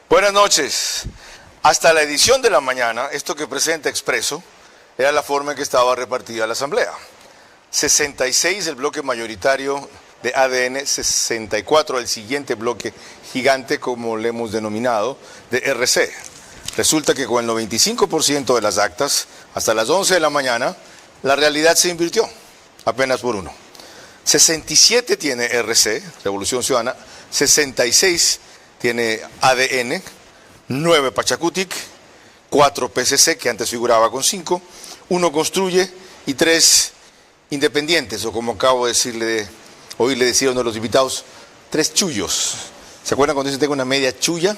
Buenas noches. Hasta la edición de la mañana, esto que presenta Expreso era la forma en que estaba repartida la Asamblea. 66 el bloque mayoritario de ADN, 64 el siguiente bloque gigante, como le hemos denominado, de RC. Resulta que con el 95% de las actas, hasta las 11 de la mañana, la realidad se invirtió, apenas por uno. 67 tiene RC, Revolución Ciudadana, 66 tiene ADN, 9 Pachacutic, 4 PCC, que antes figuraba con 5, 1 Construye y 3 Independientes, o como acabo de oírle decir a uno de los invitados, 3 chullos. ¿Se acuerdan cuando dicen tengo una media chulla?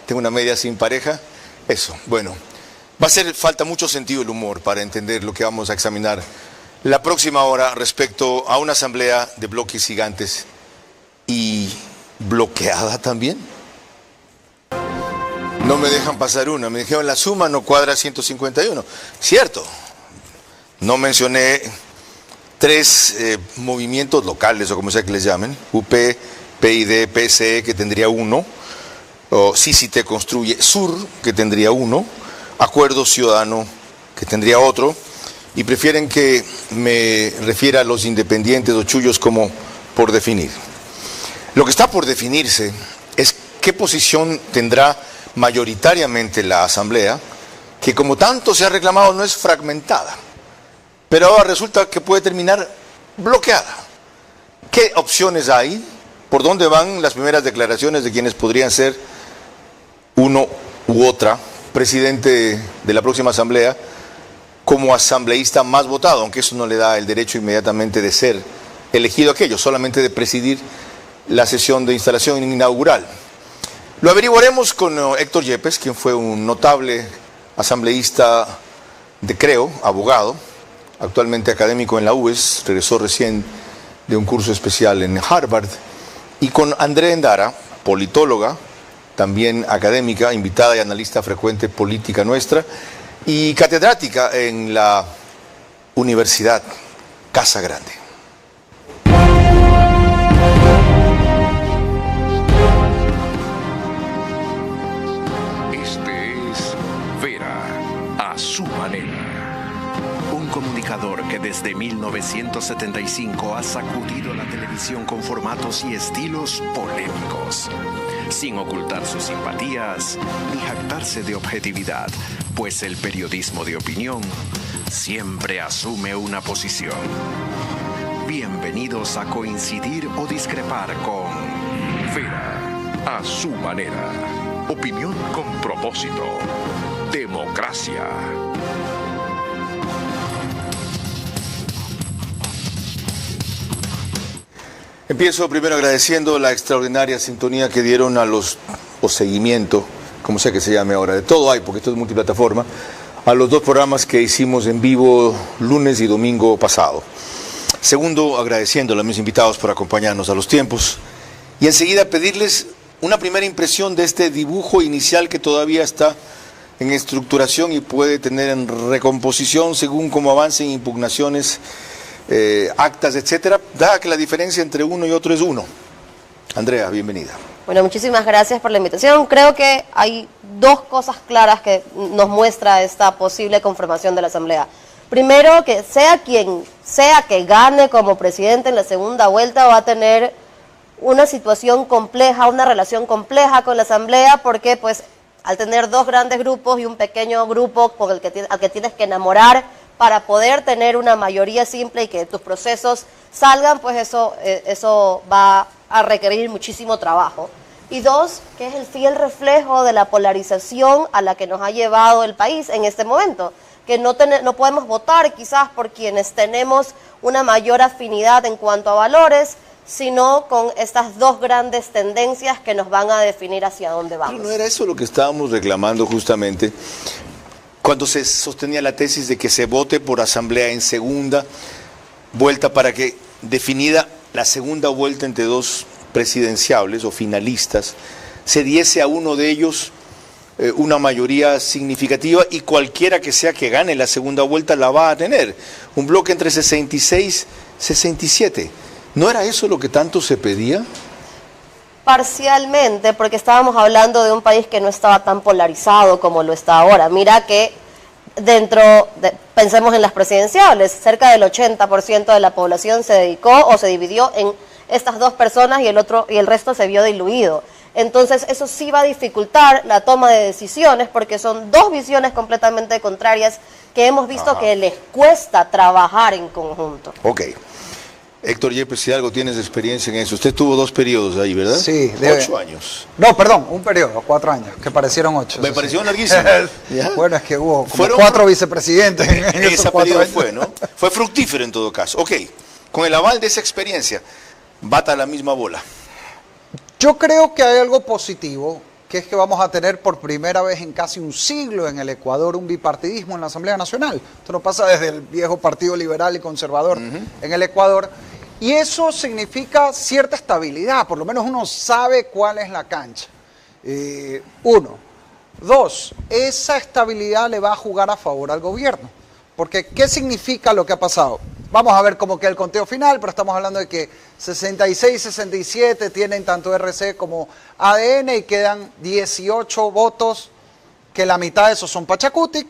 Tengo una media sin pareja. Eso, bueno, va a hacer falta mucho sentido del humor para entender lo que vamos a examinar la próxima hora respecto a una asamblea de bloques gigantes y bloqueada también. No me dejan pasar una, me dijeron la suma no cuadra 151. Cierto, no mencioné 3 movimientos locales, o como sea que les llamen, UP, PID, PSE, que tendría 1, o CCT Construye Sur, que tendría 1, Acuerdo Ciudadano, que tendría otro, y prefieren que me refiera a los independientes o chullos como por definir. Lo que está por definirse es qué posición tendrá mayoritariamente la Asamblea, que como tanto se ha reclamado no es fragmentada, pero ahora resulta que puede terminar bloqueada. ¿Qué opciones hay? ¿Por dónde van las primeras declaraciones de quienes podrían ser uno u otra presidente de la próxima Asamblea como asambleísta más votado? Aunque eso no le da el derecho inmediatamente de ser elegido aquello, solamente de presidir la sesión de instalación inaugural. Lo averiguaremos con Héctor Yepes, quien fue un notable asambleísta de Creo, abogado, actualmente académico en la UES, regresó recién de un curso especial en Harvard, y con Andrea Endara, politóloga, también académica, invitada y analista frecuente política nuestra, y catedrática en la Universidad Casa Grande. Un comunicador que desde 1975 ha sacudido la televisión con formatos y estilos polémicos, sin ocultar sus simpatías ni jactarse de objetividad, pues el periodismo de opinión siempre asume una posición. Bienvenidos a coincidir o discrepar con Vera a su manera. Opinión con propósito. Democracia. Empiezo primero agradeciendo la extraordinaria sintonía que dieron o seguimiento, como sea que se llame ahora, de todo hay, porque esto es multiplataforma, a los 2 programas que hicimos en vivo lunes y domingo pasado. Segundo, agradeciendo a mis invitados por acompañarnos a los tiempos. Y enseguida pedirles una primera impresión de este dibujo inicial que todavía está en estructuración y puede tener en recomposición según cómo avancen impugnaciones, actas, etcétera, dada que la diferencia entre uno y otro es 1. Andrea, bienvenida. Bueno, muchísimas gracias por la invitación. Creo que hay 2 cosas claras que nos muestra esta posible conformación de la Asamblea. Primero, que sea quien sea que gane como presidente en la segunda vuelta, va a tener una situación compleja, una relación compleja con la Asamblea, porque pues al tener 2 grandes grupos y un pequeño grupo con al que tienes que enamorar para poder tener una mayoría simple y que tus procesos salgan, pues eso va a requerir muchísimo trabajo. Y 2, que es el fiel reflejo de la polarización a la que nos ha llevado el país en este momento, que no podemos votar quizás por quienes tenemos una mayor afinidad en cuanto a valores, sino con estas 2 grandes tendencias que nos van a definir hacia dónde vamos. Pero no era eso lo que estábamos reclamando justamente cuando se sostenía la tesis de que se vote por asamblea en segunda vuelta para que, definida la segunda vuelta entre 2 presidenciables o finalistas, se diese a uno de ellos una mayoría significativa, y cualquiera que sea que gane la segunda vuelta la va a tener. Un bloque entre 66 y 67. ¿No era eso lo que tanto se pedía? Parcialmente, porque estábamos hablando de un país que no estaba tan polarizado como lo está ahora. Mira que pensemos en las presidenciales, cerca del 80% de la población se dedicó o se dividió en estas dos personas y el resto se vio diluido. Entonces eso sí va a dificultar la toma de decisiones porque son dos visiones completamente contrarias que hemos visto que les cuesta trabajar en conjunto. Ok. Héctor Yepes, si algo tienes de experiencia en eso. Usted tuvo 2 periodos ahí, ¿verdad? Sí. 8 años. No, perdón, un periodo, 4 años, que parecieron 8. Me pareció larguísimo. Bueno, es que hubo como 4 vicepresidentes en esos ese 4 periodo años. fue, ¿no? Fue fructífero en todo caso. Ok, con el aval de esa experiencia, bata la misma bola. Yo creo que hay algo positivo, que es que vamos a tener por primera vez en casi un siglo en el Ecuador un bipartidismo en la Asamblea Nacional. Esto no pasa desde el viejo Partido Liberal y Conservador en el Ecuador. Y eso significa cierta estabilidad, por lo menos uno sabe cuál es la cancha. 1. 2, esa estabilidad le va a jugar a favor al gobierno. Porque, ¿qué significa lo que ha pasado? Vamos a ver cómo queda el conteo final, pero estamos hablando de que 66, 67 tienen tanto RC como ADN y quedan 18 votos, que la mitad de esos son Pachacutic,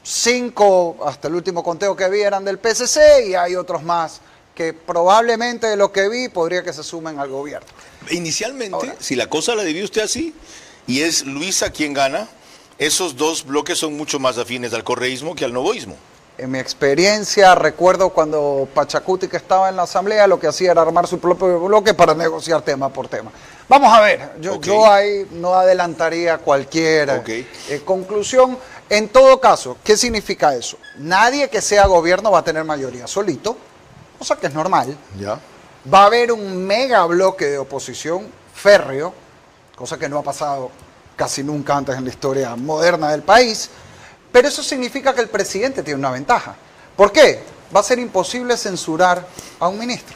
5, hasta el último conteo que vi, eran del PSC y hay otros más que probablemente de lo que vi podría que se sumen al gobierno. Inicialmente, Ahora, si la cosa la dividió usted así, y es Luisa quien gana, esos dos bloques son mucho más afines al correísmo que al novoísmo. En mi experiencia, recuerdo cuando Pachacutic estaba en la asamblea, lo que hacía era armar su propio bloque para negociar tema por tema. Vamos a ver, yo ahí no adelantaría cualquier conclusión. En todo caso, ¿qué significa eso? Nadie que sea gobierno va a tener mayoría solito, cosa que es normal. Ya. Va a haber un mega bloque de oposición férreo, cosa que no ha pasado casi nunca antes en la historia moderna del país. Pero eso significa que el presidente tiene una ventaja. ¿Por qué? Va a ser imposible censurar a un ministro.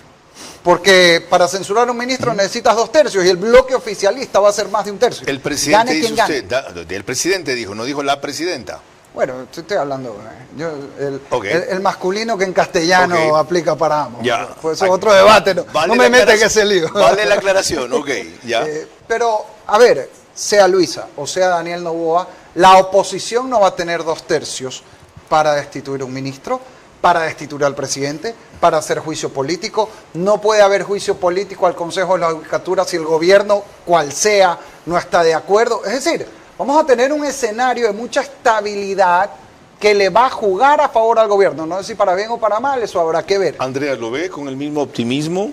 Porque para censurar a un ministro necesitas 2/3 y el bloque oficialista va a ser más de 1/3. El presidente, Gane dice quien gane. usted, el presidente dijo, no dijo la presidenta. Bueno, estoy hablando, el masculino que en castellano aplica para ambos. Ya. Pues eso es otro debate, no me meten en ese lío. Vale la aclaración, ya. Pero, a ver, sea Luisa o sea Daniel Noboa, la oposición no va a tener 2/3 para destituir a un ministro, para destituir al presidente, para hacer juicio político. No puede haber juicio político al Consejo de la Judicatura si el gobierno, cual sea, no está de acuerdo. Es decir, vamos a tener un escenario de mucha estabilidad que le va a jugar a favor al gobierno. No sé si para bien o para mal, eso habrá que ver. Andrea, ¿lo ve con el mismo optimismo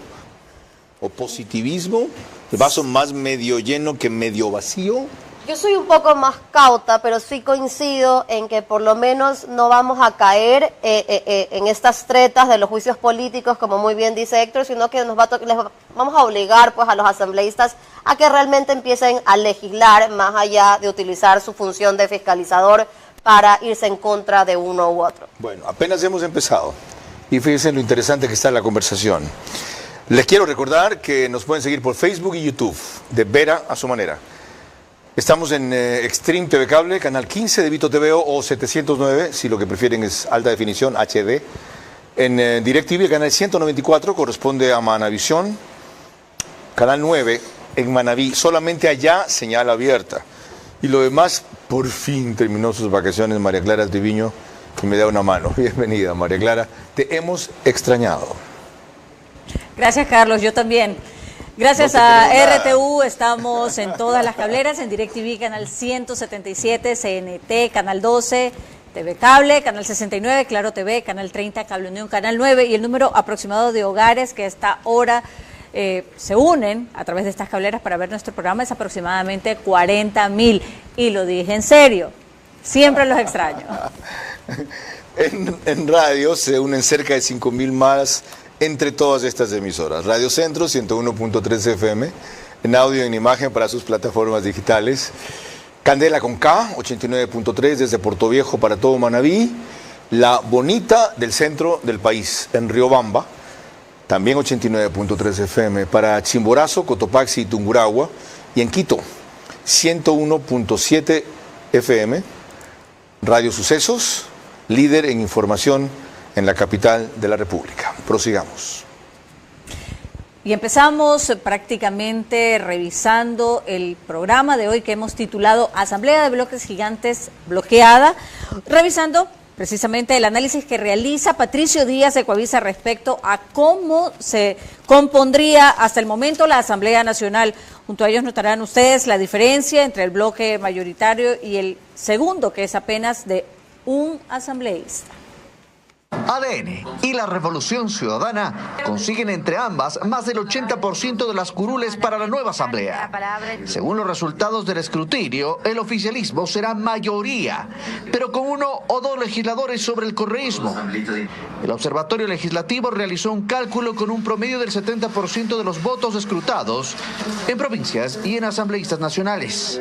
o positivismo? ¿El vaso más medio lleno que medio vacío? Yo soy un poco más cauta, pero sí coincido en que por lo menos no vamos a caer en estas tretas de los juicios políticos, como muy bien dice Héctor, sino que les vamos a obligar pues a los asambleístas a que realmente empiecen a legislar más allá de utilizar su función de fiscalizador para irse en contra de uno u otro. Bueno, apenas hemos empezado y fíjense lo interesante que está la conversación. Les quiero recordar que nos pueden seguir por Facebook y YouTube, de Vera a su manera. Estamos en Extreme TV Cable, canal 15 de Vito TVO o 709, si lo que prefieren es alta definición, HD. En DirecTV, el canal 194 corresponde a Manavisión. Canal 9 en Manaví, solamente allá señal abierta. Y lo demás, por fin terminó sus vacaciones María Clara Triviño, que me da una mano. Bienvenida, María Clara. Te hemos extrañado. Gracias, Carlos. Yo también. Gracias a RTU estamos en todas las cableras, en DirecTV, canal 177, CNT, canal 12, TV Cable, canal 69, Claro TV, canal 30, Cable Unión, canal 9, y el número aproximado de hogares que a esta hora se unen a través de estas cableras para ver nuestro programa es aproximadamente 40,000. Y lo dije en serio, siempre los extraño. En radio se unen cerca de 5,000 más entre todas estas emisoras. Radio Centro, 101.3 FM, en audio y en imagen para sus plataformas digitales. Candela con K, 89.3 desde Portoviejo para todo Manaví. La Bonita del centro del país, en Riobamba, también 89.3 FM para Chimborazo, Cotopaxi y Tungurahua. Y en Quito, 101.7 FM. Radio Sucesos, líder en información en la capital de la República. Prosigamos. Y empezamos prácticamente revisando el programa de hoy que hemos titulado Asamblea de Bloques Gigantes bloqueada, revisando precisamente el análisis que realiza Patricio Díaz de Coavisa respecto a cómo se compondría hasta el momento la Asamblea Nacional. Junto a ellos notarán ustedes la diferencia entre el bloque mayoritario y el segundo, que es apenas de un asambleísta. ADN y la Revolución Ciudadana consiguen entre ambas más del 80% de las curules para la nueva asamblea. Según los resultados del escrutinio, el oficialismo será mayoría, pero con 1 o 2 legisladores sobre el correísmo. El Observatorio Legislativo realizó un cálculo con un promedio del 70% de los votos escrutados en provincias y en asambleístas nacionales,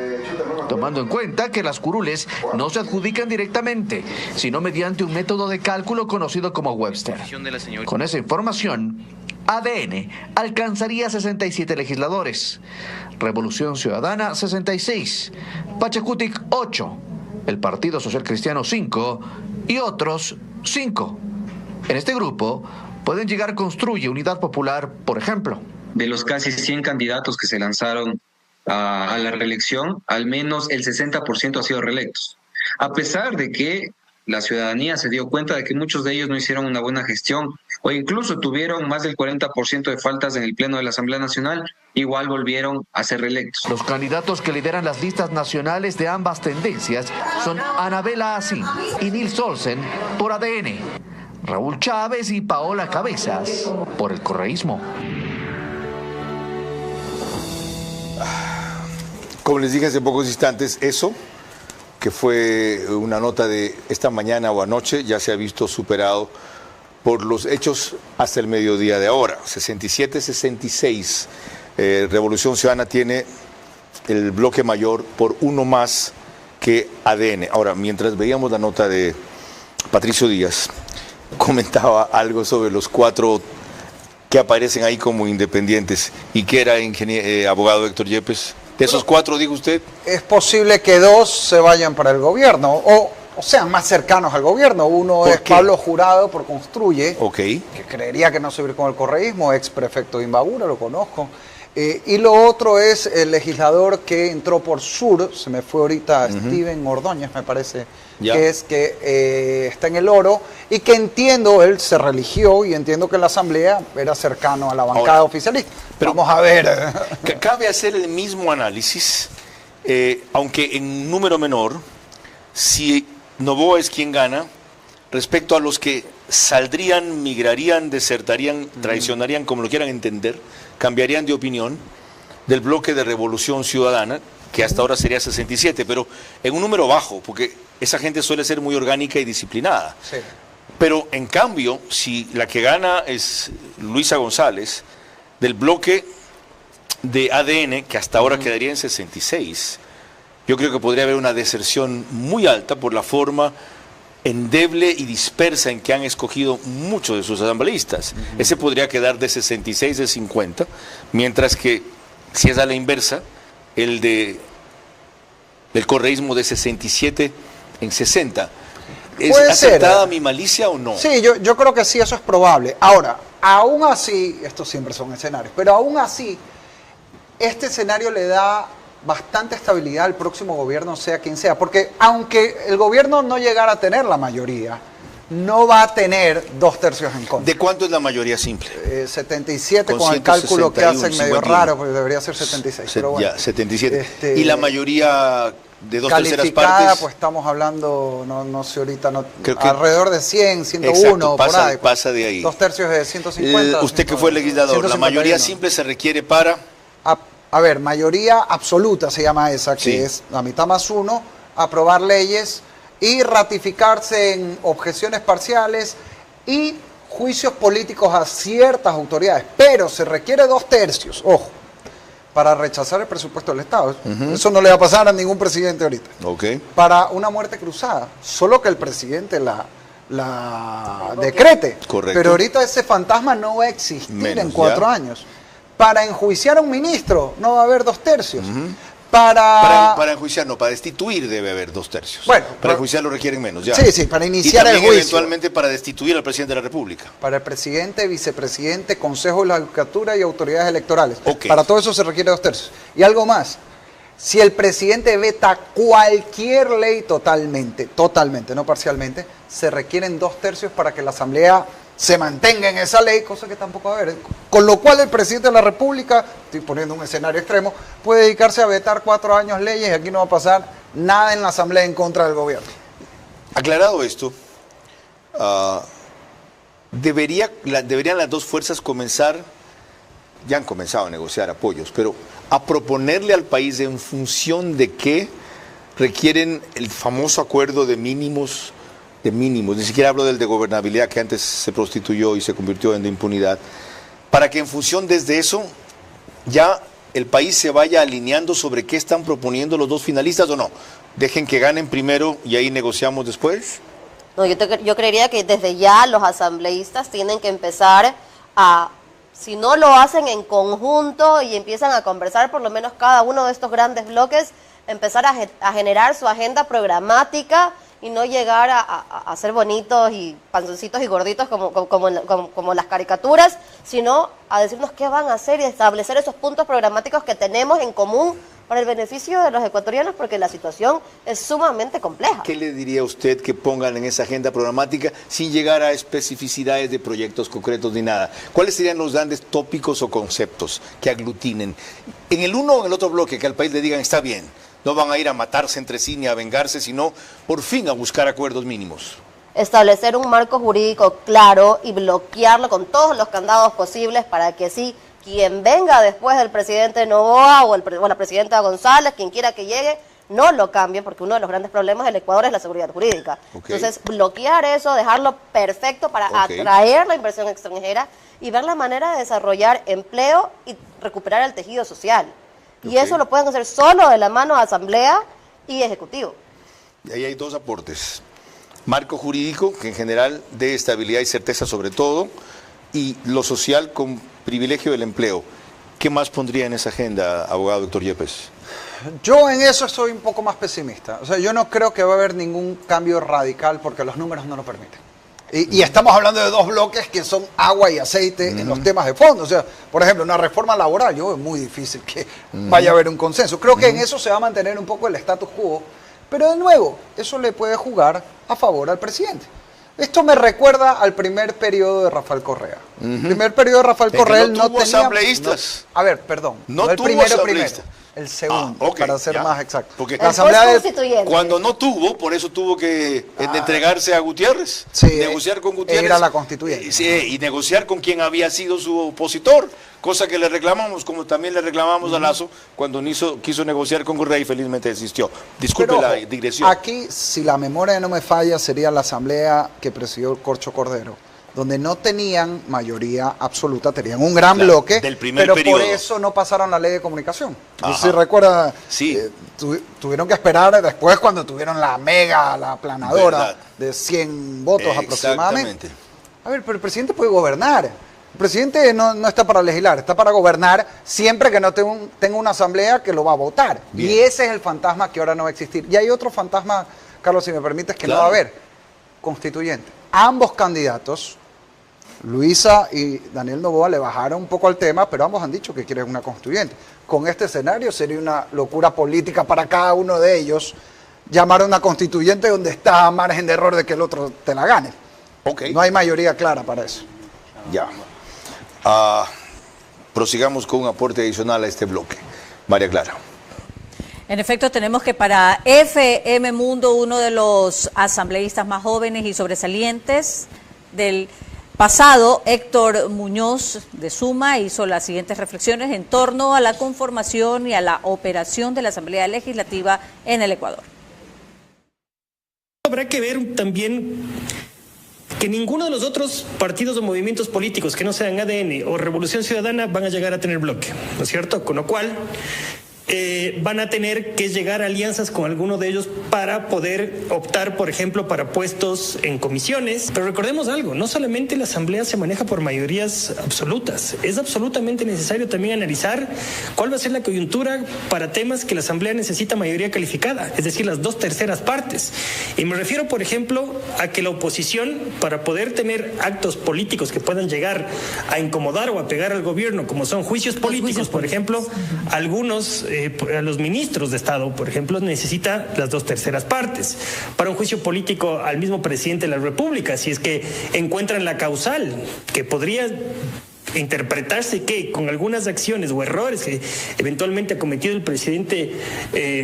tomando en cuenta que las curules no se adjudican directamente, sino mediante un método de cálculo conocido como Webster. Con esa información, ADN alcanzaría 67 legisladores, Revolución Ciudadana 66, Pachacutic 8, el Partido Social Cristiano 5 y otros 5. En este grupo pueden llegar Construye Unidad Popular, por ejemplo. De los casi 100 candidatos que se lanzaron a la reelección, al menos el 60% ha sido reelectos, a pesar de que la ciudadanía se dio cuenta de que muchos de ellos no hicieron una buena gestión o incluso tuvieron más del 40% de faltas en el Pleno de la Asamblea Nacional, igual volvieron a ser reelectos. Los candidatos que lideran las listas nacionales de ambas tendencias son Anabela Asín y Nils Olsen por ADN, Raúl Chávez y Paola Cabezas por el correísmo. Como les dije hace pocos instantes, eso que fue una nota de esta mañana o anoche, ya se ha visto superado por los hechos hasta el mediodía de ahora. 67-66. Revolución Ciudadana tiene el bloque mayor por 1 más que ADN. Ahora, mientras veíamos la nota de Patricio Díaz, comentaba algo sobre los 4 que aparecen ahí como independientes. ¿Y qué era, abogado Héctor Yepes? De esos 4, dijo usted. Es posible que 2 se vayan para el gobierno o sean más cercanos al gobierno. Uno es Pablo Jurado por Construye, que creería que no se va a ir con el correísmo, ex prefecto de Imbabura, lo conozco. Y lo otro es el legislador que entró por Sur, se me fue ahorita, Steven Ordóñez, me parece, que está en el Oro, y que entiendo, él se religió y entiendo que la asamblea era cercano a la bancada oficialista. Pero vamos a ver. Cabe hacer el mismo análisis, aunque en número menor, si Noboa es quien gana, respecto a los que saldrían, migrarían, desertarían, traicionarían, como lo quieran entender, cambiarían de opinión del bloque de Revolución Ciudadana, que hasta ahora sería 67, pero en un número bajo, porque esa gente suele ser muy orgánica y disciplinada. Sí. Pero en cambio, si la que gana es Luisa González, del bloque de ADN, que hasta ahora quedaría en 66, yo creo que podría haber una deserción muy alta por la forma endeble y dispersa en que han escogido muchos de sus asambleístas. Ese podría quedar de 66 de 50, mientras que, si es a la inversa, el del correísmo de 67 en 60. ¿Es aceptada mi malicia o no? Sí, yo creo que sí, eso es probable. Ahora, aún así, estos siempre son escenarios, pero aún así, este escenario le da bastante estabilidad al próximo gobierno, sea quien sea, porque aunque el gobierno no llegara a tener la mayoría, no va a tener 2/3 en contra. ¿De cuánto es la mayoría simple? 77 con el cálculo que hacen medio raro, porque debería ser 76. Pero bueno, ya, 77. ¿Y la mayoría de 2/3 partes? Pues estamos hablando, no sé ahorita, alrededor de 100, 101, exacto, por ahí. Pasa de ahí. 2/3 de 150. Usted que fue legislador, 151. ¿La mayoría simple se requiere para? A ver, mayoría absoluta se llama esa, que es la mitad más 1, aprobar leyes y ratificarse en objeciones parciales y juicios políticos a ciertas autoridades. Pero se requiere 2/3, ojo, para rechazar el presupuesto del Estado. Eso no le va a pasar a ningún presidente ahorita. Para una muerte cruzada, solo que el presidente la decrete. Correcto. Pero ahorita ese fantasma no va a existir en 4 años. Para enjuiciar a un ministro no va a haber 2/3. Para enjuiciar, no, para destituir debe haber 2 tercios. Bueno, para enjuiciar lo requieren menos, ya. Sí, para iniciar el juicio. Eventualmente para destituir al presidente de la República. Para el presidente, vicepresidente, Consejo de la Judicatura y autoridades electorales. Okay. Para todo eso se requiere 2 tercios. Y algo más. Si el presidente veta cualquier ley totalmente, no parcialmente, se requieren 2 tercios para que la Asamblea se mantenga en esa ley, cosa que tampoco va a haber. Con lo cual el presidente de la República, estoy poniendo un escenario extremo, puede dedicarse a vetar 4 años leyes y aquí no va a pasar nada en la Asamblea en contra del gobierno. Aclarado esto, deberían las 2 fuerzas comenzar, ya han comenzado a negociar apoyos, pero a proponerle al país en función de qué requieren el famoso acuerdo de mínimos, ni siquiera hablo del de gobernabilidad que antes se prostituyó y se convirtió en de impunidad, para que en función desde eso ya el país se vaya alineando sobre qué están proponiendo los 2 finalistas o no. Dejen que ganen primero y ahí negociamos después. No, yo creería que desde ya los asambleístas tienen que empezar a, si no lo hacen en conjunto y empiezan a conversar por lo menos cada uno de estos grandes bloques, empezar a generar su agenda programática y no llegar a ser bonitos y panzoncitos y gorditos como las caricaturas, sino a decirnos qué van a hacer y establecer esos puntos programáticos que tenemos en común para el beneficio de los ecuatorianos, porque la situación es sumamente compleja. ¿Qué le diría a usted que pongan en esa agenda programática sin llegar a especificidades de proyectos concretos ni nada? ¿Cuáles serían los grandes tópicos o conceptos que aglutinen en el uno o en el otro bloque, que al país le digan está bien? No van a ir a matarse entre sí ni a vengarse, sino por fin a buscar acuerdos mínimos. Establecer un marco jurídico claro y bloquearlo con todos los candados posibles para que sí, quien venga después del presidente Noboa o la presidenta González, quien quiera que llegue, no lo cambie, porque uno de los grandes problemas del Ecuador es la seguridad jurídica. Okay. Entonces, bloquear eso, dejarlo perfecto para atraer la inversión extranjera y ver la manera de desarrollar empleo y recuperar el tejido social. Y eso lo pueden hacer solo de la mano de Asamblea y Ejecutivo. Y ahí hay 2 aportes. Marco jurídico, que en general dé estabilidad y certeza sobre todo, y lo social con privilegio del empleo. ¿Qué más pondría en esa agenda, abogado Héctor Yepes? Yo en eso estoy un poco más pesimista. O sea, yo no creo que va a haber ningún cambio radical porque los números no lo permiten. Y estamos hablando de 2 bloques que son agua y aceite en los temas de fondo. O sea, por ejemplo, una reforma laboral, yo es muy difícil que vaya a haber un consenso. Creo que en eso se va a mantener un poco el status quo, pero de nuevo, eso le puede jugar a favor al presidente. Esto me recuerda al primer periodo de Rafael Correa. El primer periodo de Rafael Correa no tuvo asambleístas. A ver, perdón. No el tuvo primero, asambleístas. El segundo, para ser más exacto. Porque la asamblea cuando no tuvo, por eso tuvo que entregarse a Gutiérrez, negociar con Gutiérrez. Era la constituyente. Y negociar con quien había sido su opositor, cosa que le reclamamos, como también le reclamamos a Lazo cuando quiso negociar con Correa y felizmente desistió. Disculpe la digresión. Aquí, si la memoria no me falla, sería la asamblea que presidió Corcho Cordero, donde no tenían mayoría absoluta, tenían un gran bloque, del primer pero periodo. Por eso no pasaron la ley de comunicación. Si recuerda, tuvieron que esperar después cuando tuvieron la aplanadora de 100 votos aproximadamente. A ver, pero el presidente puede gobernar. El presidente no está para legislar, está para gobernar siempre que no tenga una asamblea que lo va a votar. Bien. Y ese es el fantasma que ahora no va a existir. Y hay otro fantasma, Carlos, si me permites, que no va a haber. Constituyente. Ambos candidatos, Luisa y Daniel Noboa, le bajaron un poco al tema, pero ambos han dicho que quieren una constituyente. Con este escenario sería una locura política para cada uno de ellos llamar a una constituyente donde está a margen de error de que el otro te la gane. No hay mayoría clara para eso. Ya. Prosigamos con un aporte adicional a este bloque. María Clara. En efecto, tenemos que para FM Mundo, uno de los asambleístas más jóvenes y sobresalientes del pasado, Héctor Muñoz de Suma, hizo las siguientes reflexiones en torno a la conformación y a la operación de la Asamblea Legislativa en el Ecuador. Habrá que ver también que ninguno de los otros partidos o movimientos políticos que no sean ADN o Revolución Ciudadana van a llegar a tener bloque, ¿no es cierto? Con lo cual, van a tener que llegar a alianzas con alguno de ellos para poder optar, por ejemplo, para puestos en comisiones. Pero recordemos algo, no solamente la Asamblea se maneja por mayorías absolutas, es absolutamente necesario también analizar cuál va a ser la coyuntura para temas que la Asamblea necesita mayoría calificada, es decir, las 2/3 partes. Y me refiero, por ejemplo, a que la oposición, para poder tener actos políticos que puedan llegar a incomodar o a pegar al gobierno, como son juicios políticos, por ejemplo, algunos a los ministros de Estado, por ejemplo, necesita las 2/3 partes. Para un juicio político al mismo presidente de la República, si es que encuentran la causal, que podría interpretarse que con algunas acciones o errores que eventualmente ha cometido el presidente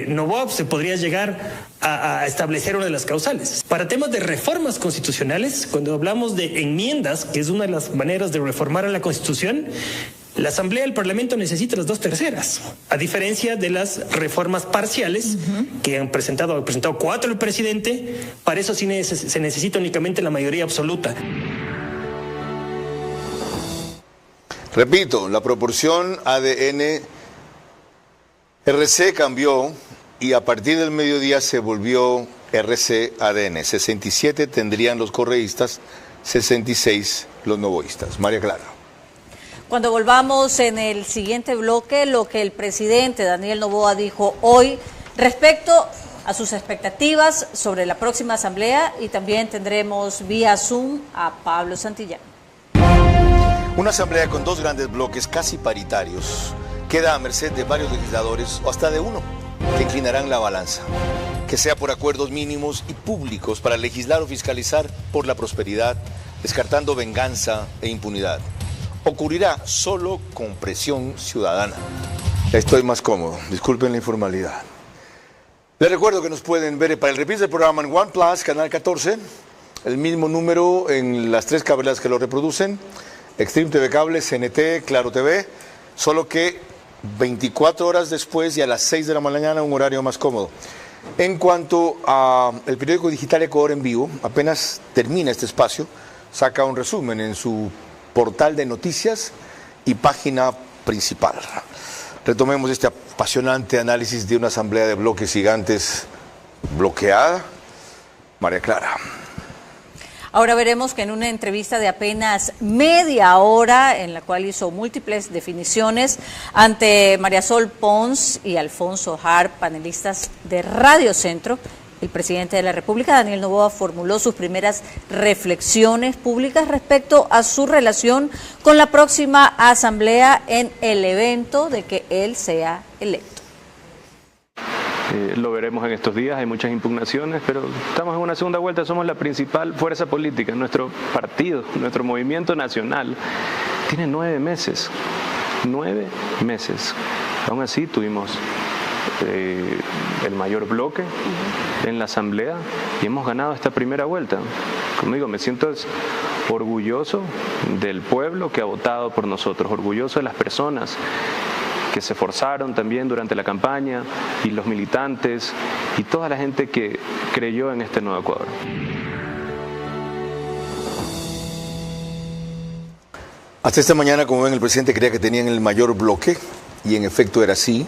Noboa, se podría llegar a establecer una de las causales. Para temas de reformas constitucionales, cuando hablamos de enmiendas, que es una de las maneras de reformar a la Constitución, la Asamblea del Parlamento necesita las 2/3, a diferencia de las reformas parciales que ha presentado 4 el presidente. Para eso sí se necesita únicamente la mayoría absoluta. Repito, la proporción ADN-RC cambió y a partir del mediodía se volvió RC-ADN. 67 tendrían los correístas, 66 los novoístas. María Clara. Cuando volvamos en el siguiente bloque, lo que el presidente Daniel Noboa dijo hoy respecto a sus expectativas sobre la próxima asamblea, y también tendremos vía Zoom a Pablo Santillán. Una asamblea con 2 grandes bloques casi paritarios queda a merced de varios legisladores o hasta de uno que inclinarán la balanza. Que sea por acuerdos mínimos y públicos para legislar o fiscalizar por la prosperidad, descartando venganza e impunidad. Ocurrirá solo con presión ciudadana. Estoy más cómodo, disculpen la informalidad. Les recuerdo que nos pueden ver para el reprise del programa en OnePlus, canal 14, el mismo número en las 3 cables que lo reproducen, Extreme TV Cable, CNT, Claro TV, solo que 24 horas después y a las 6 de la mañana, un horario más cómodo. En cuanto al periódico digital Ecuador en Vivo, apenas termina este espacio, saca un resumen en su portal de noticias y página principal. Retomemos este apasionante análisis de una asamblea de bloques gigantes bloqueada. María Clara. Ahora veremos que en una entrevista de apenas media hora, en la cual hizo múltiples definiciones ante María Sol Pons y Alfonso Har, panelistas de Radio Centro, el presidente de la República, Daniel Noboa, formuló sus primeras reflexiones públicas respecto a su relación con la próxima asamblea en el evento de que él sea electo. Lo veremos en estos días, hay muchas impugnaciones, pero estamos en una segunda vuelta, somos la principal fuerza política. Nuestro partido, nuestro movimiento nacional, tiene 9 meses. 9 meses. Aún así tuvimos el mayor bloque en la asamblea y hemos ganado esta primera vuelta. Como digo, me siento orgulloso del pueblo que ha votado por nosotros, orgulloso de las personas que se esforzaron también durante la campaña y los militantes y toda la gente que creyó en este nuevo Ecuador. Hasta esta mañana, como ven, el presidente creía que tenían el mayor bloque y en efecto era así.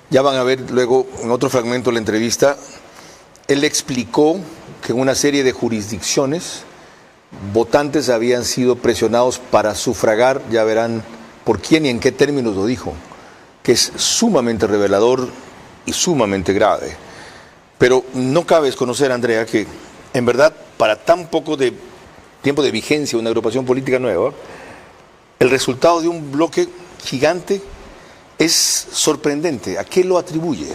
Ya van a ver luego en otro fragmento de la entrevista, él explicó que en una serie de jurisdicciones votantes habían sido presionados para sufragar, ya verán por quién y en qué términos lo dijo, que es sumamente revelador y sumamente grave. Pero no cabe desconocer, Andrea, que en verdad para tan poco de tiempo de vigencia una agrupación política nueva, el resultado de un bloque gigante es sorprendente. ¿A qué lo atribuye?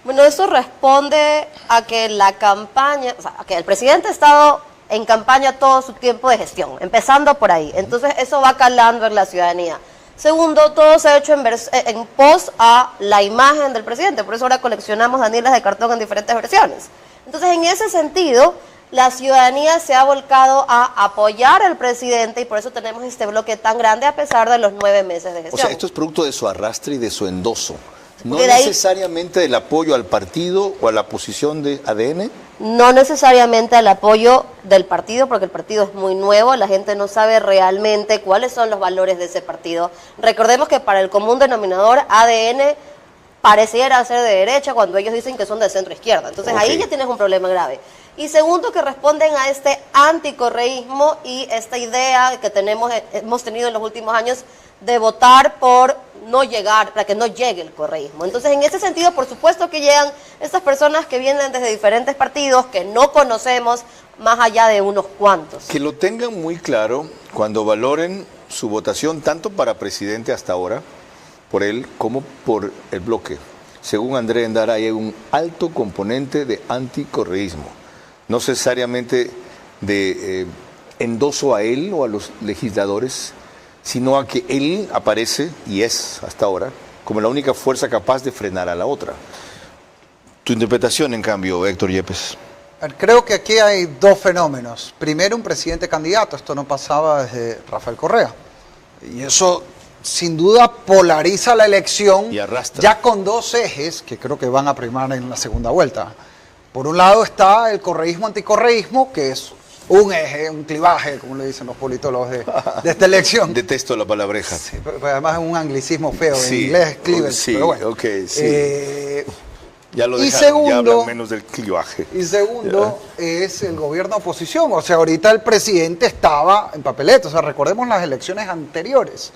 Bueno, eso responde a que la campaña, o sea, a que el presidente ha estado en campaña todo su tiempo de gestión, empezando por ahí. Entonces eso va calando en la ciudadanía. Segundo, todo se ha hecho en pos a la imagen del presidente, por eso ahora coleccionamos anilas de cartón en diferentes versiones. Entonces, en ese sentido, la ciudadanía se ha volcado a apoyar al presidente y por eso tenemos este bloque tan grande a pesar de los 9 meses de gestión. O sea, esto es producto de su arrastre y de su endoso. No necesariamente del apoyo al partido o a la posición de ADN. No necesariamente al apoyo del partido, porque el partido es muy nuevo, la gente no sabe realmente cuáles son los valores de ese partido. Recordemos que para el común denominador, ADN pareciera ser de derecha cuando ellos dicen que son de centro izquierda. Entonces ahí ya tienes un problema grave. Y segundo, que responden a este anticorreísmo y esta idea que hemos tenido en los últimos años de votar por no llegar, para que no llegue el correísmo. Entonces, en ese sentido, por supuesto que llegan estas personas que vienen desde diferentes partidos, que no conocemos, más allá de unos cuantos. Que lo tengan muy claro cuando valoren su votación, tanto para presidente hasta ahora, por él, como por el bloque. Según André Endara, hay un alto componente de anticorreísmo. No necesariamente de endoso a él o a los legisladores, sino a que él aparece, y es hasta ahora, como la única fuerza capaz de frenar a la otra. Tu interpretación, en cambio, Héctor Yepes. Creo que aquí hay dos fenómenos. Primero, un presidente candidato. Esto no pasaba desde Rafael Correa. Y eso, sin duda, polariza la elección. Y arrastra. Ya con dos ejes que creo que van a primar en la segunda vuelta. Por un lado está el correísmo-anticorreísmo, que es un eje, un clivaje, como le dicen los politólogos de esta elección. Detesto la palabreja. Sí, pero además es un anglicismo feo, sí, en inglés es cleavage, sí, pero bueno. Okay, sí. Ya lo dejaron, segundo, ya hablan menos del clivaje. Y segundo, es el gobierno oposición. O sea, ahorita el presidente estaba en papeleta. O sea, recordemos las elecciones anteriores.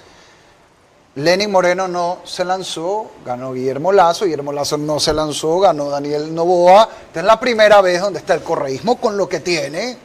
Lenín Moreno no se lanzó, ganó Guillermo Lasso no se lanzó, ganó Daniel Noboa. Esta es la primera vez donde está el correísmo con lo que tiene,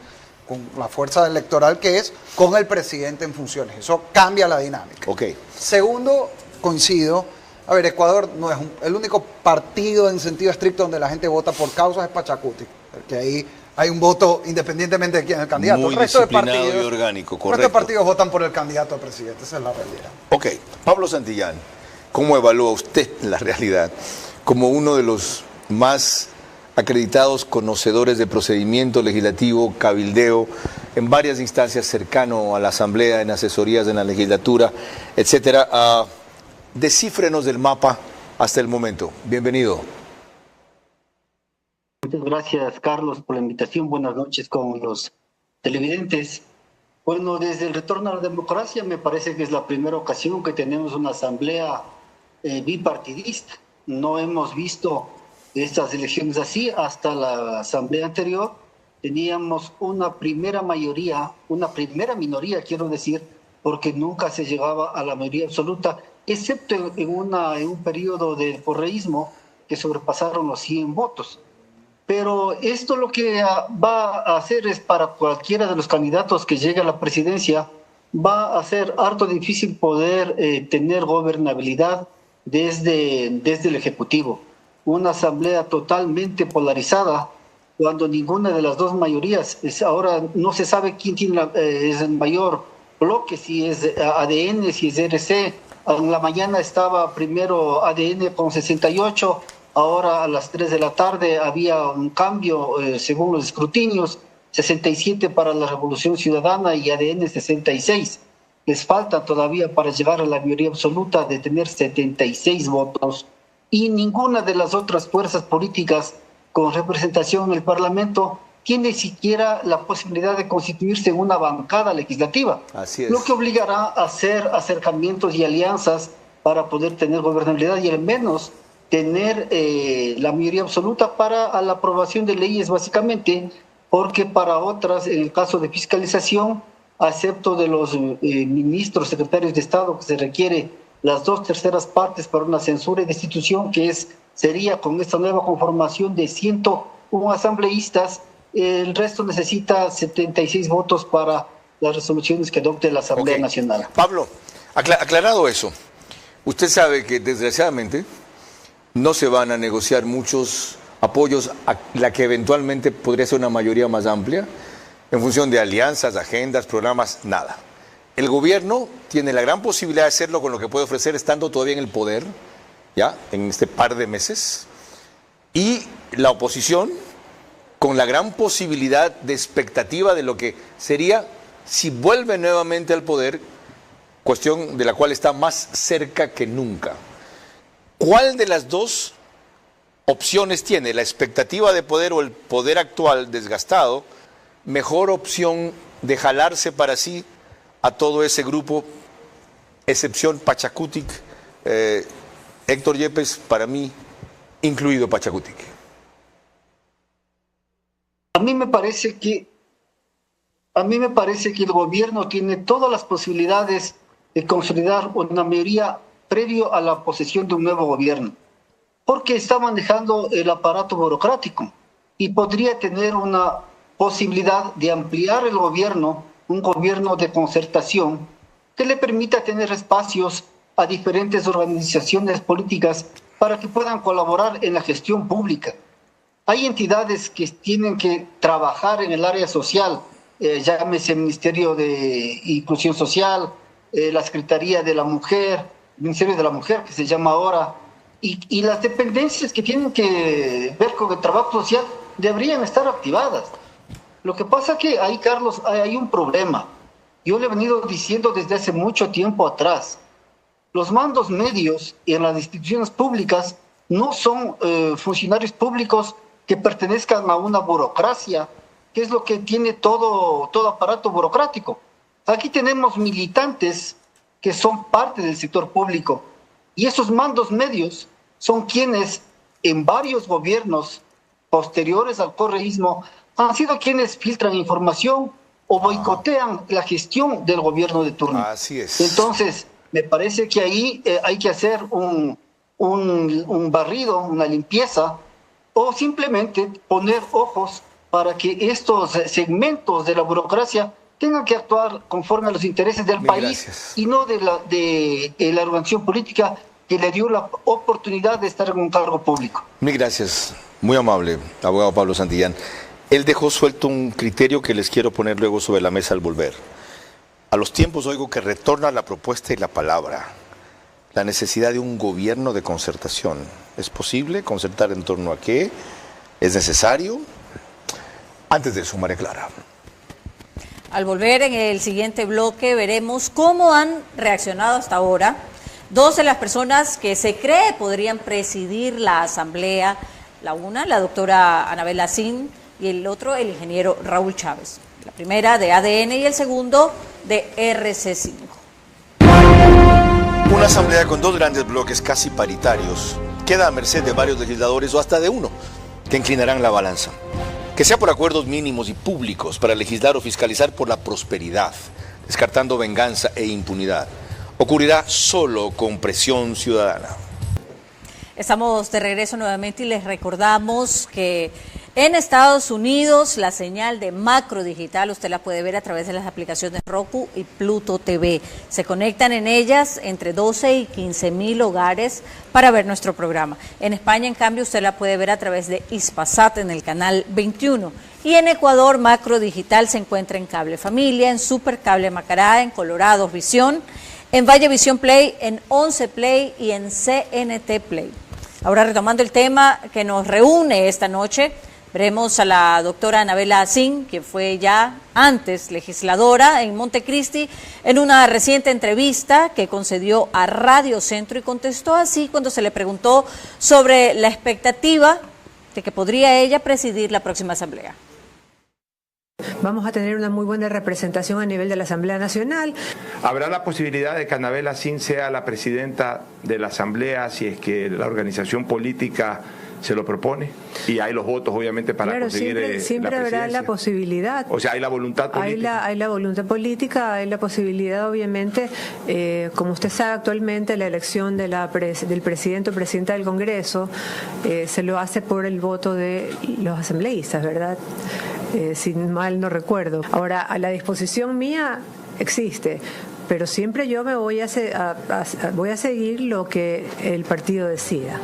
con la fuerza electoral que es, con el presidente en funciones. Eso cambia la dinámica. Okay. Segundo, coincido. A ver, Ecuador no es el único partido en sentido estricto donde la gente vota por causas, es Pachacuti. Porque ahí hay un voto independientemente de quién es el candidato. Muy el resto de disciplinado partidos, y orgánico, correcto. El resto de partidos votan por el candidato a presidente, esa es la realidad. Ok, Pablo Santillán, ¿cómo evalúa usted la realidad como uno de los más acreditados conocedores de procedimiento legislativo, cabildeo, en varias instancias cercano a la Asamblea, en asesorías en la legislatura, etcétera? Descífrenos del mapa hasta el momento. Bienvenido. Muchas gracias, Carlos, por la invitación. Buenas noches con los televidentes. Bueno, desde el retorno a la democracia me parece que es la primera ocasión que tenemos una asamblea bipartidista. No hemos visto estas elecciones así. Hasta la asamblea anterior teníamos una primera mayoría, una primera minoría, quiero decir, porque nunca se llegaba a la mayoría absoluta, excepto en un periodo del correísmo que sobrepasaron los 100 votos. Pero esto lo que va a hacer es, para cualquiera de los candidatos que llegue a la presidencia, va a ser harto difícil poder tener gobernabilidad desde el Ejecutivo. Una asamblea totalmente polarizada, cuando ninguna de las dos mayorías, ahora no se sabe quién tiene es el mayor bloque, si es ADN, si es RC. En la mañana estaba primero ADN con 68, ahora a las 3 de la tarde había un cambio según los escrutinios, 67 para la Revolución Ciudadana y ADN 66. Les falta todavía para llegar a la mayoría absoluta de tener 76 votos, y ninguna de las otras fuerzas políticas con representación en el Parlamento tiene siquiera la posibilidad de constituirse en una bancada legislativa. Así es. Lo que obligará a hacer acercamientos y alianzas para poder tener gobernabilidad y al menos tener la mayoría absoluta para la aprobación de leyes, básicamente, porque para otras, en el caso de fiscalización, acepto de los ministros, secretarios de Estado, que se requiere las 2/3 partes para una censura y destitución, que sería con esta nueva conformación de 101 asambleístas. El resto necesita 76 votos para las resoluciones que adopte la Asamblea Nacional. Pablo, aclarado eso, usted sabe que desgraciadamente no se van a negociar muchos apoyos a la que eventualmente podría ser una mayoría más amplia en función de alianzas, agendas, programas, nada. El gobierno tiene la gran posibilidad de hacerlo con lo que puede ofrecer estando todavía en el poder, ya, en este par de meses, y la oposición con la gran posibilidad de expectativa de lo que sería si vuelve nuevamente al poder, cuestión de la cual está más cerca que nunca. ¿Cuál de las dos opciones tiene? ¿La expectativa de poder o el poder actual desgastado? Mejor opción de jalarse para sí a todo ese grupo, excepción Pachacutic, Héctor Yepes, para mí, incluido Pachacutic. A mí me parece que el gobierno tiene todas las posibilidades de consolidar una mayoría previo a la posesión de un nuevo gobierno, porque está manejando el aparato burocrático y podría tener una posibilidad de ampliar el gobierno, un gobierno de concertación que le permita tener espacios a diferentes organizaciones políticas para que puedan colaborar en la gestión pública. Hay entidades que tienen que trabajar en el área social, llámese el Ministerio de Inclusión Social, la Secretaría de la Mujer, el Ministerio de la Mujer que se llama ahora, y las dependencias que tienen que ver con el trabajo social deberían estar activadas. Lo que pasa que ahí, Carlos, hay un problema. Yo le he venido diciendo desde hace mucho tiempo atrás, los mandos medios en las instituciones públicas no son funcionarios públicos que pertenezcan a una burocracia, que es lo que tiene todo aparato burocrático. Aquí tenemos militantes que son parte del sector público y esos mandos medios son quienes en varios gobiernos posteriores al correísmo han sido quienes filtran información o boicotean la gestión del gobierno de turno. Así es. Entonces, me parece que ahí hay que hacer un barrido, una limpieza, o simplemente poner ojos para que estos segmentos de la burocracia tengan que actuar conforme a los intereses del país y no de la organización política que le dio la oportunidad de estar en un cargo público. Mil gracias, muy amable, abogado Pablo Santillán. Él dejó suelto un criterio que les quiero poner luego sobre la mesa al volver. A los tiempos oigo que retorna la propuesta y la palabra, la necesidad de un gobierno de concertación. ¿Es posible concertar en torno a qué? ¿Es necesario? Antes de eso, María Clara. Al volver en el siguiente bloque veremos cómo han reaccionado hasta ahora dos de las personas que se cree podrían presidir la asamblea. La una, la doctora Anabel Asín, y el otro, el ingeniero Raúl Chávez. La primera de ADN y el segundo de RC5. Una asamblea con dos grandes bloques casi paritarios queda a merced de varios legisladores o hasta de uno que inclinarán la balanza. Que sea por acuerdos mínimos y públicos para legislar o fiscalizar por la prosperidad, descartando venganza e impunidad, ocurrirá solo con presión ciudadana. Estamos de regreso nuevamente y les recordamos que en Estados Unidos la señal de Macro Digital usted la puede ver a través de las aplicaciones Roku y Pluto TV. Se conectan en ellas entre 12 y 15,000 hogares para ver nuestro programa. En España, en cambio, usted la puede ver a través de Hispasat en el canal 21. Y en Ecuador, Macro Digital se encuentra en Cable Familia, en Supercable Macará, en Colorado Visión, en Valle Visión Play, en 11 Play y en CNT Play. Ahora, retomando el tema que nos reúne esta noche, veremos a la doctora Anabel Asín, quien fue ya antes legisladora en Montecristi, en una reciente entrevista que concedió a Radio Centro, y contestó así cuando se le preguntó sobre la expectativa de que podría ella presidir la próxima asamblea. Vamos a tener una muy buena representación a nivel de la Asamblea Nacional. ¿Habrá la posibilidad de que Anabel Asín sea la presidenta de la Asamblea si es que la organización política se lo propone? Y hay los votos, obviamente, para conseguir siempre la habrá la posibilidad. O sea, hay la voluntad política. Hay la voluntad política, hay la posibilidad, obviamente, como usted sabe actualmente, la elección de del presidente o presidenta del Congreso se lo hace por el voto de los asambleístas, ¿verdad? Si mal no recuerdo. Ahora, a la disposición mía existe, pero siempre yo me voy a seguir lo que el partido decida.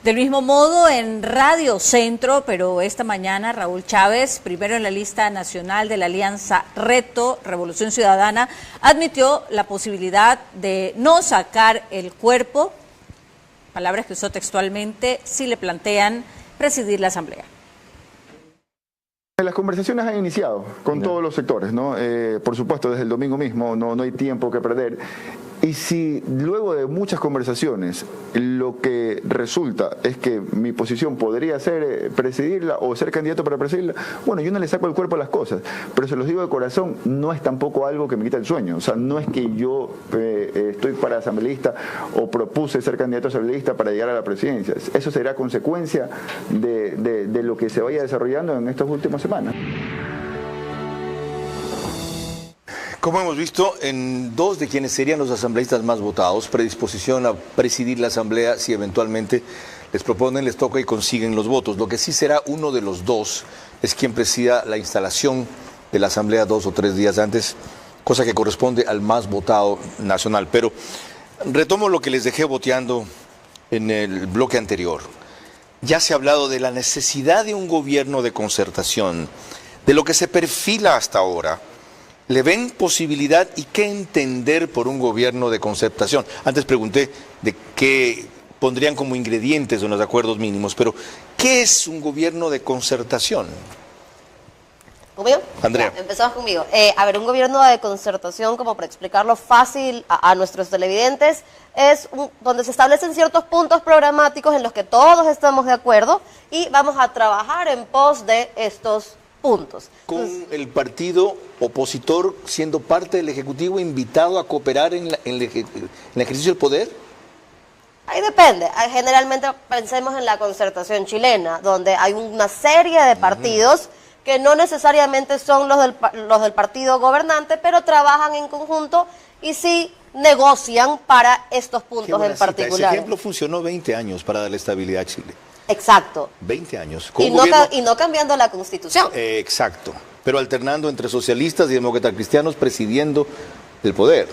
Del mismo modo, en Radio Centro, pero esta mañana Raúl Chávez, primero en la lista nacional de la Alianza Reto Revolución Ciudadana, admitió la posibilidad de no sacar el cuerpo, palabras que usó textualmente, si le plantean presidir la Asamblea. Las conversaciones han iniciado con todos los sectores, ¿no? Por supuesto, desde el domingo mismo no hay tiempo que perder. Y si luego de muchas conversaciones lo que resulta es que mi posición podría ser presidirla o ser candidato para presidirla, bueno, yo no le saco el cuerpo a las cosas, pero se los digo de corazón, no es tampoco algo que me quita el sueño. O sea, no es que yo estoy para asambleísta o propuse ser candidato a asambleísta para llegar a la presidencia. Eso será consecuencia de lo que se vaya desarrollando en estas últimas semanas. Como hemos visto, en dos de quienes serían los asambleístas más votados, predisposición a presidir la asamblea si eventualmente les proponen, les toca y consiguen los votos. Lo que sí será uno de los dos es quien presida la instalación de la asamblea 2 o 3 días antes, cosa que corresponde al más votado nacional. Pero retomo lo que les dejé boteando en el bloque anterior. Ya se ha hablado de la necesidad de un gobierno de concertación, de lo que se perfila hasta ahora. ¿Le ven posibilidad y qué entender por un gobierno de concertación? Antes pregunté de qué pondrían como ingredientes en los acuerdos mínimos, pero ¿qué es un gobierno de concertación? ¿Conmigo? Andrea. Ya, empezamos conmigo. A ver, un gobierno de concertación, como para explicarlo fácil a nuestros televidentes, es donde se establecen ciertos puntos programáticos en los que todos estamos de acuerdo y vamos a trabajar en pos de estos puntos. Con el partido opositor siendo parte del Ejecutivo invitado a cooperar en el ejercicio del poder. Ahí depende. Generalmente pensemos en la concertación chilena, donde hay una serie de partidos que no necesariamente son los del partido gobernante, pero trabajan en conjunto y sí negocian para estos puntos en particular. Ese ejemplo funcionó 20 años para darle estabilidad a Chile. Exacto. 20 años. Y no cambiando la Constitución. Exacto. Pero alternando entre socialistas y demócratas cristianos presidiendo el poder.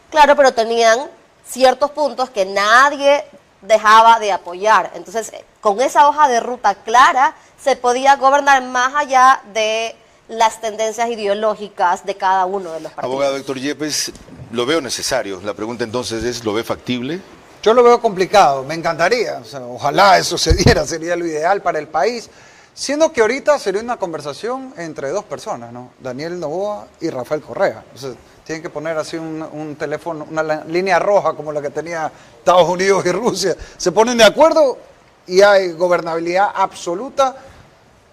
Claro, pero tenían ciertos puntos que nadie dejaba de apoyar. Entonces, con esa hoja de ruta clara, se podía gobernar más allá de las tendencias ideológicas de cada uno de los partidos. Abogado Héctor Yepes, lo veo necesario. La pregunta entonces es, ¿lo ve factible? Yo lo veo complicado, me encantaría, o sea, ojalá eso se diera, sería lo ideal para el país, siendo que ahorita sería una conversación entre dos personas, ¿no? Daniel Noboa y Rafael Correa. O sea, tienen que poner así un teléfono, una línea roja como la que tenía Estados Unidos y Rusia. Se ponen de acuerdo y hay gobernabilidad absoluta.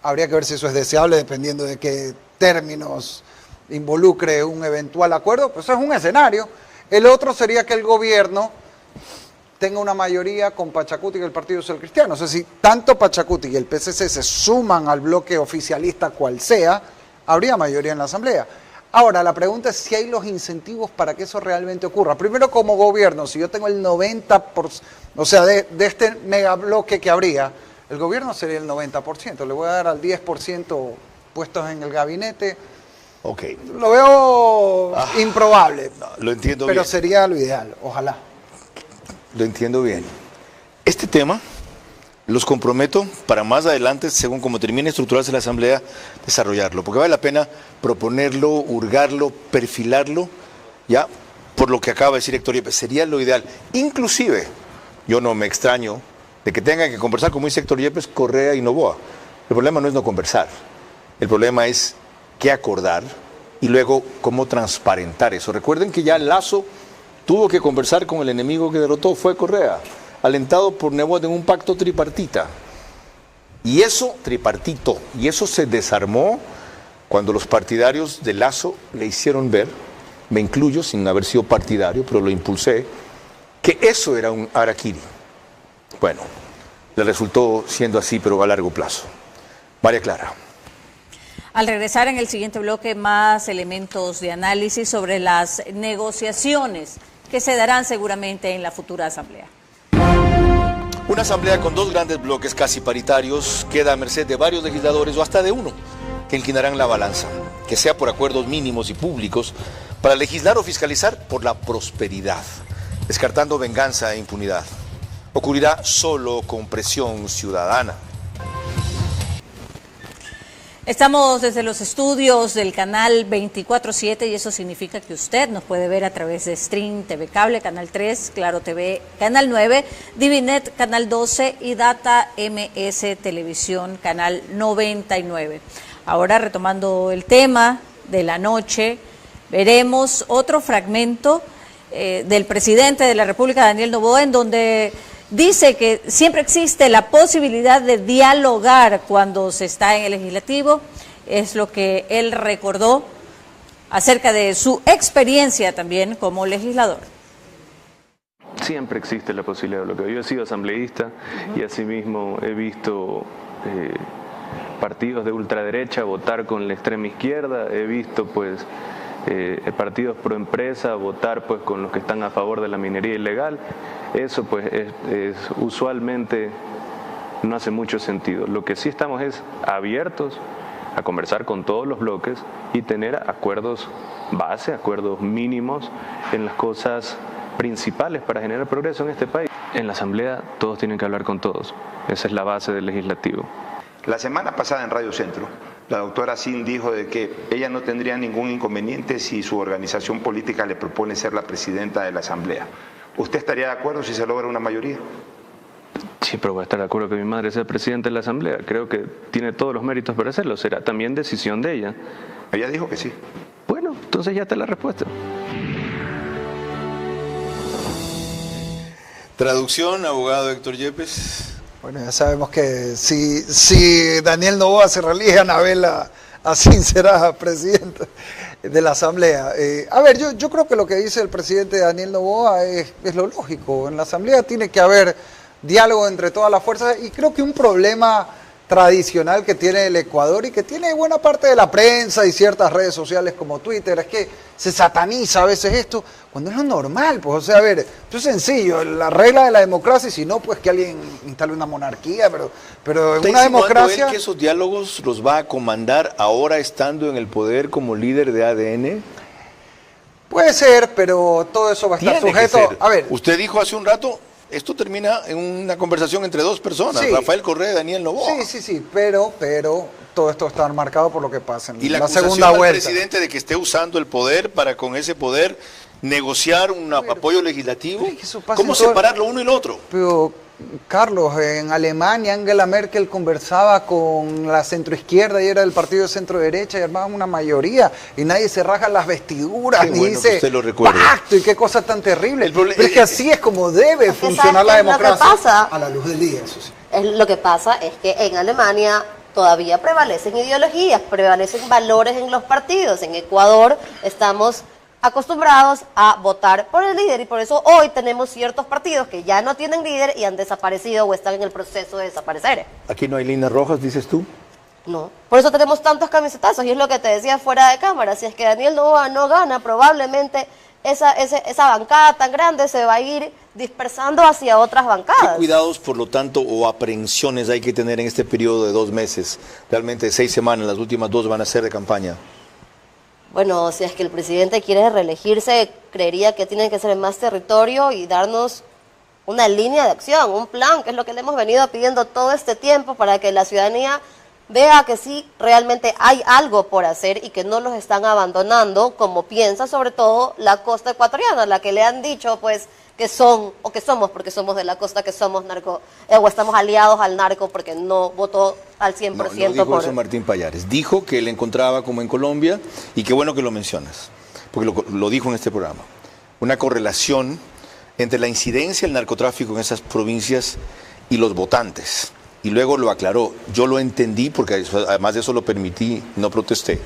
Habría que ver si eso es deseable dependiendo de qué términos involucre un eventual acuerdo. Pues eso es un escenario. El otro sería que el gobierno tenga una mayoría con Pachacuti y el Partido Social Cristiano. O sea, si tanto Pachacuti y el PCC se suman al bloque oficialista cual sea, habría mayoría en la Asamblea. Ahora, la pregunta es si hay los incentivos para que eso realmente ocurra. Primero, como gobierno, si yo tengo el 90%, o sea, de este megabloque que habría, el gobierno sería el 90%. Le voy a dar al 10% puestos en el gabinete. Okay. Lo veo improbable, lo entiendo pero bien. sería lo ideal, ojalá. Lo entiendo bien. Este tema los comprometo para más adelante, según como termine de estructurarse la Asamblea, desarrollarlo, porque vale la pena proponerlo, hurgarlo, perfilarlo, ya por lo que acaba de decir Héctor Yepes, sería lo ideal. Inclusive, yo no me extraño de que tengan que conversar, como dice Héctor Yepes, Correa y Noboa. El problema no es no conversar, el problema es qué acordar y luego cómo transparentar eso. Recuerden que ya Lasso tuvo que conversar con el enemigo que derrotó, fue Correa, alentado por Noboa en un pacto tripartita. Y eso, tripartito, y eso se desarmó cuando los partidarios de Lasso le hicieron ver, me incluyo sin haber sido partidario, pero lo impulsé, que eso era un harakiri. Bueno, le resultó siendo así, pero a largo plazo. María Clara. Al regresar en el siguiente bloque, más elementos de análisis sobre las negociaciones que se darán seguramente en la futura asamblea. Una asamblea con dos grandes bloques casi paritarios queda a merced de varios legisladores o hasta de uno que inclinarán la balanza, que sea por acuerdos mínimos y públicos para legislar o fiscalizar por la prosperidad, descartando venganza e impunidad. Ocurrirá solo con presión ciudadana. Estamos desde los estudios del canal 24/7 y eso significa que usted nos puede ver a través de Stream, TV Cable, Canal 3, Claro TV, Canal 9, Divinet, Canal 12 y Data MS Televisión, Canal 99. Ahora, retomando el tema de la noche, veremos otro fragmento del presidente de la República, Daniel Noboa, en donde dice que siempre existe la posibilidad de dialogar cuando se está en el legislativo. Es lo que él recordó acerca de su experiencia también como legislador. Siempre existe la posibilidad de bloqueo. Yo he sido asambleísta y asimismo he visto partidos de ultraderecha votar con la extrema izquierda, he visto pues partidos pro empresa votar pues con los que están a favor de la minería ilegal. Eso pues es usualmente no hace mucho sentido. Lo que sí estamos es abiertos a conversar con todos los bloques y tener acuerdos base, acuerdos mínimos en las cosas principales para generar progreso en este país. En la Asamblea todos tienen que hablar con todos. Esa es la base del legislativo. La semana pasada en Radio Centro, la doctora Sin dijo de que ella no tendría ningún inconveniente si su organización política le propone ser la presidenta de la Asamblea. ¿Usted estaría de acuerdo si se logra una mayoría? Sí, pero voy a estar de acuerdo que mi madre sea presidenta de la Asamblea. Creo que tiene todos los méritos para hacerlo. Será también decisión de ella. Ella dijo que sí. Bueno, entonces ya está la respuesta. Traducción, abogado Héctor Yepes. Bueno, ya sabemos que si Daniel Noboa se reelige, Anabela Asín será presidenta de la Asamblea. A ver, yo creo que lo que dice el presidente Daniel Noboa es lo lógico. En la Asamblea tiene que haber diálogo entre todas las fuerzas y creo que un problema tradicional que tiene el Ecuador y que tiene buena parte de la prensa y ciertas redes sociales como Twitter es que se sataniza a veces esto cuando es lo normal. Pues, o sea, a ver, esto es sencillo, la regla de la democracia, y si no, pues que alguien instale una monarquía, pero en una democracia... ¿Él que esos diálogos los va a comandar ahora estando en el poder como líder de ADN? Puede ser, pero todo eso va a estar sujeto... A ver, usted dijo hace un rato... Esto termina en una conversación entre dos personas, sí, Rafael Correa y Daniel Noboa. Sí, pero todo esto está marcado por lo que pasa en la segunda vuelta. ¿Y la acusación al presidente de que esté usando el poder para con ese poder negociar un apoyo legislativo? ¿Cómo separar lo uno y lo otro? Pero, Carlos, en Alemania Angela Merkel conversaba con la centroizquierda y era del partido de centro-derecha y armaban una mayoría y nadie se raja las vestiduras ni dice pacto y qué cosa tan terrible. Pero es que así es como debe funcionar la democracia a la luz del día. Eso sí. Lo que pasa es que en Alemania todavía prevalecen ideologías, prevalecen valores en los partidos. En Ecuador estamos acostumbrados a votar por el líder y por eso hoy tenemos ciertos partidos que ya no tienen líder y han desaparecido o están en el proceso de desaparecer. ¿Aquí no hay líneas rojas, dices tú? No, por eso tenemos tantos camisetazos y es lo que te decía fuera de cámara. Si es que Daniel Noboa no gana, probablemente esa bancada tan grande se va a ir dispersando hacia otras bancadas. ¿Qué cuidados, por lo tanto, o aprehensiones hay que tener en este periodo de 2 meses? Realmente 6 semanas, las últimas 2 van a ser de campaña. Bueno, si es que el presidente quiere reelegirse, creería que tiene que ser en más territorio y darnos una línea de acción, un plan, que es lo que le hemos venido pidiendo todo este tiempo para que la ciudadanía vea que sí, realmente hay algo por hacer y que no los están abandonando, como piensa sobre todo la costa ecuatoriana, la que le han dicho pues que son, o que somos, porque somos de la costa, que somos narco, o estamos aliados al narco porque no votó al 100% no dijo eso Martín Pallares. Dijo que él encontraba como en Colombia, y qué bueno que lo mencionas, porque lo dijo en este programa, una correlación entre la incidencia del narcotráfico en esas provincias y los votantes. Y luego lo aclaró. Yo lo entendí porque además de eso lo permití, no protesté.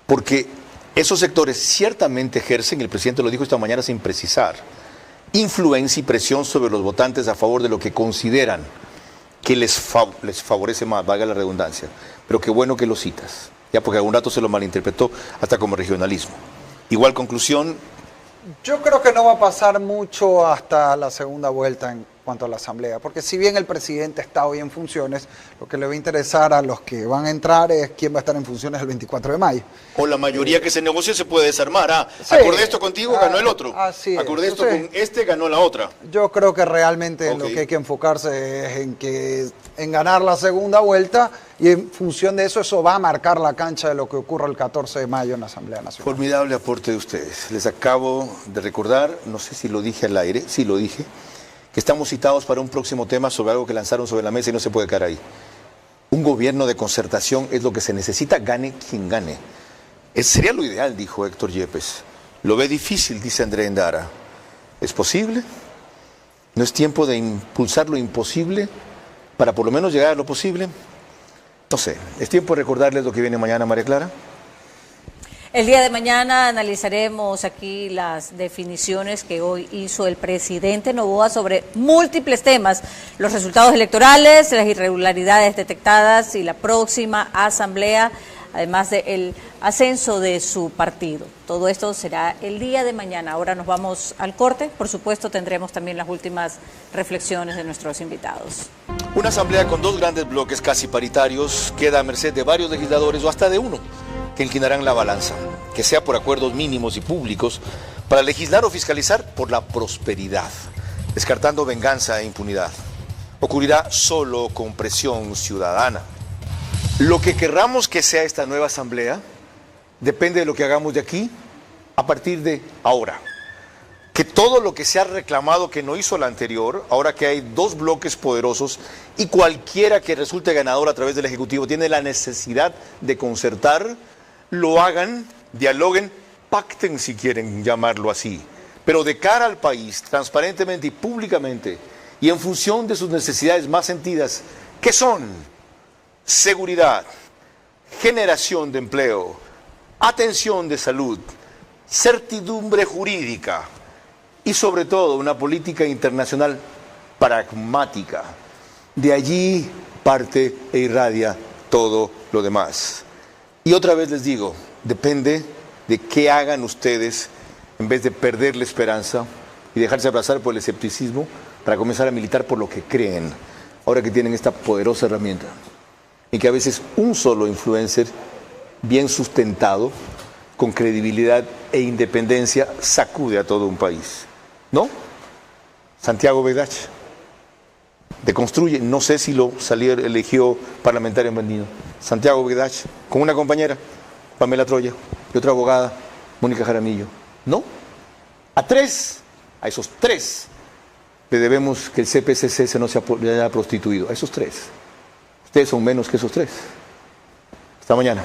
Porque esos sectores ciertamente ejercen, el presidente lo dijo esta mañana sin precisar, influencia y presión sobre los votantes a favor de lo que consideran que les favorece más, valga la redundancia. Pero qué bueno que lo citas, ya porque algún rato se lo malinterpretó hasta como regionalismo. Igual conclusión. Yo creo que no va a pasar mucho hasta la segunda vuelta en cuanto a la Asamblea, porque si bien el presidente está hoy en funciones, lo que le va a interesar a los que van a entrar es quién va a estar en funciones el 24 de mayo. O la mayoría que se negocie se puede desarmar. Sí, acordé esto contigo, ganó el otro. Así acordé esto con este, ganó la otra. Yo creo que realmente lo que hay que enfocarse es en ganar la segunda vuelta y en función de eso va a marcar la cancha de lo que ocurra el 14 de mayo en la Asamblea Nacional. Formidable aporte de ustedes. Les acabo de recordar, no sé si lo dije al aire, sí lo dije, que estamos citados para un próximo tema sobre algo que lanzaron sobre la mesa y no se puede quedar ahí. Un gobierno de concertación es lo que se necesita, gane quien gane. Sería lo ideal, dijo Héctor Yepes. Lo ve difícil, dice André Endara. ¿Es posible? ¿No es tiempo de impulsar lo imposible para por lo menos llegar a lo posible? No sé, ¿es tiempo de recordarles lo que viene mañana, María Clara? El día de mañana analizaremos aquí las definiciones que hoy hizo el presidente Noboa sobre múltiples temas, los resultados electorales, las irregularidades detectadas y la próxima asamblea, además del ascenso de su partido. Todo esto será el día de mañana. Ahora nos vamos al corte. Por supuesto, tendremos también las últimas reflexiones de nuestros invitados. Una asamblea con dos grandes bloques casi paritarios queda a merced de varios legisladores o hasta de uno, que inclinarán la balanza, que sea por acuerdos mínimos y públicos, para legislar o fiscalizar por la prosperidad, descartando venganza e impunidad. Ocurrirá solo con presión ciudadana. Lo que querramos que sea esta nueva asamblea depende de lo que hagamos de aquí a partir de ahora. Que todo lo que se ha reclamado que no hizo la anterior, ahora que hay dos bloques poderosos y cualquiera que resulte ganador a través del Ejecutivo tiene la necesidad de concertar, lo hagan, dialoguen, pacten si quieren llamarlo así, pero de cara al país, transparentemente y públicamente, y en función de sus necesidades más sentidas, que son seguridad, generación de empleo, atención de salud, certidumbre jurídica y sobre todo una política internacional pragmática. De allí parte e irradia todo lo demás. Y otra vez les digo, depende de qué hagan ustedes en vez de perder la esperanza y dejarse abrazar por el escepticismo para comenzar a militar por lo que creen, ahora que tienen esta poderosa herramienta. Y que a veces un solo influencer, bien sustentado, con credibilidad e independencia, sacude a todo un país. ¿No? Santiago Begdach deconstruye, no sé si lo eligió parlamentario en Andino. Santiago Begdach, con una compañera, Pamela Troya, y otra abogada, Mónica Jaramillo. ¿No? A esos tres, le debemos que el CPCC no se haya prostituido. A esos tres. Ustedes son menos que esos tres. Hasta mañana.